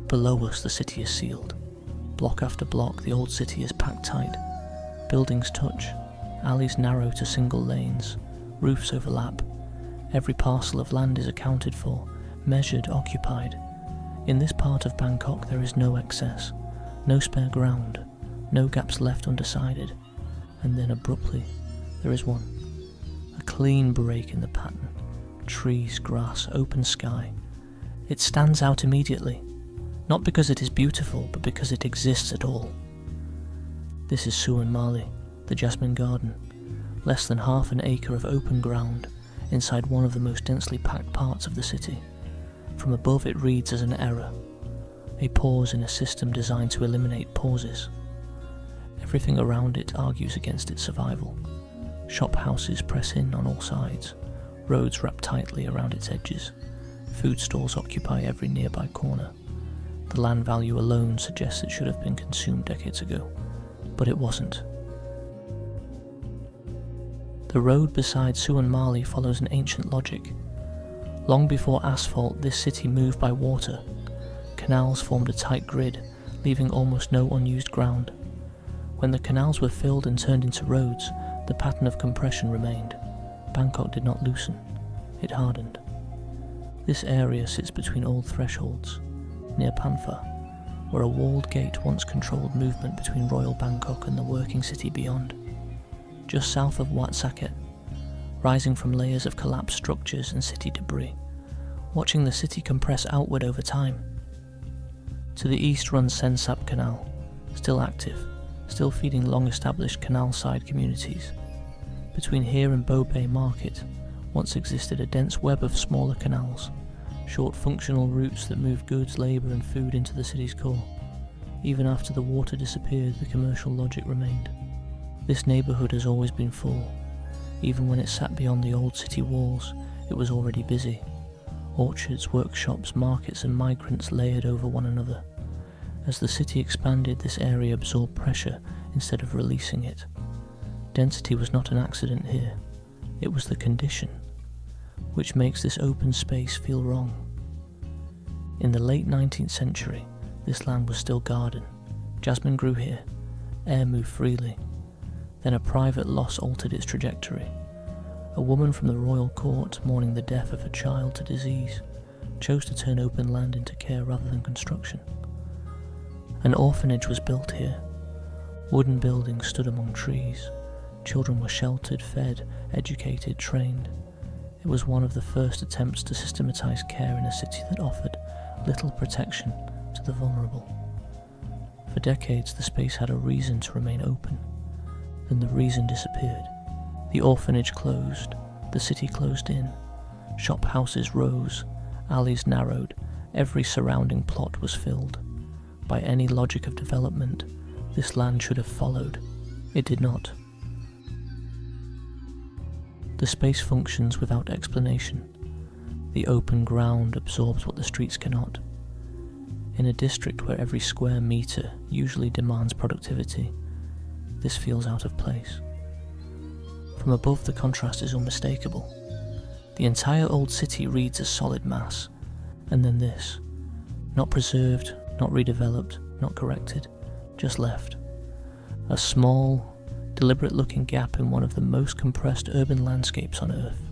Below us the city is sealed. Block after block the old city is packed tight. Buildings touch, alleys narrow to single lanes, roofs overlap. Every parcel of land is accounted for, measured, occupied. In this part of Bangkok there is no excess, no spare ground, no gaps left undecided. And then abruptly, there is one. A clean break in the pattern. Trees, grass, open sky. It stands out immediately, not because it is beautiful, but because it exists at all. This is Suan, the Jasmine garden, less than half an acre of open ground inside one of the most densely packed parts of the city. From above it reads as an error, a pause in a system designed to eliminate pauses. Everything around it argues against its survival. Shop houses press in on all sides, roads wrap tightly around its edges, food stalls occupy every nearby corner. The land value alone suggests it should have been consumed decades ago, but it wasn't. The road beside Suan follows an ancient logic. Long before asphalt, this city moved by water. Canals formed a tight grid, leaving almost no unused ground. When the canals were filled and turned into roads, the pattern of compression remained. Bangkok did not loosen, it hardened. This area sits between old thresholds, near Panfa, where a walled gate once controlled movement between Royal Bangkok and the working city beyond. Just south of Wat Saket, rising from layers of collapsed structures and city debris, watching the city compress outward over time. To the east runs Sen Sap Canal, still active, still feeding long-established canal-side communities. Between here and Bo Bay Market once existed a dense web of smaller canals, short functional routes that moved goods, labour and food into the city's core. Even after the water disappeared, the commercial logic remained. This neighbourhood has always been full. Even when it sat beyond the old city walls, it was already busy. Orchards, workshops, markets and migrants layered over one another. As the city expanded, this area absorbed pressure instead of releasing it. Density was not an accident here, it was the condition, which makes this open space feel wrong. In the late 19th century, this land was still garden. Jasmine grew here, air moved freely. Then a private loss altered its trajectory. A woman from the royal court, mourning the death of a child to disease, chose to turn open land into care rather than construction. An orphanage was built here. Wooden buildings stood among trees. Children were sheltered, fed, educated, trained. It was one of the first attempts to systematize care in a city that offered little protection to the vulnerable. For decades, the space had a reason to remain open. Then the reason disappeared. The orphanage closed, the city closed in. Shop houses rose, alleys narrowed, every surrounding plot was filled. By any logic of development, this land should have followed. It did not. The space functions without explanation. The open ground absorbs what the streets cannot. In a district where every square metre usually demands productivity, this feels out of place. From above, the contrast is unmistakable. The entire old city reads as solid mass, and then this, not preserved, not redeveloped, not corrected, just left. A small, deliberate-looking gap in one of the most compressed urban landscapes on Earth.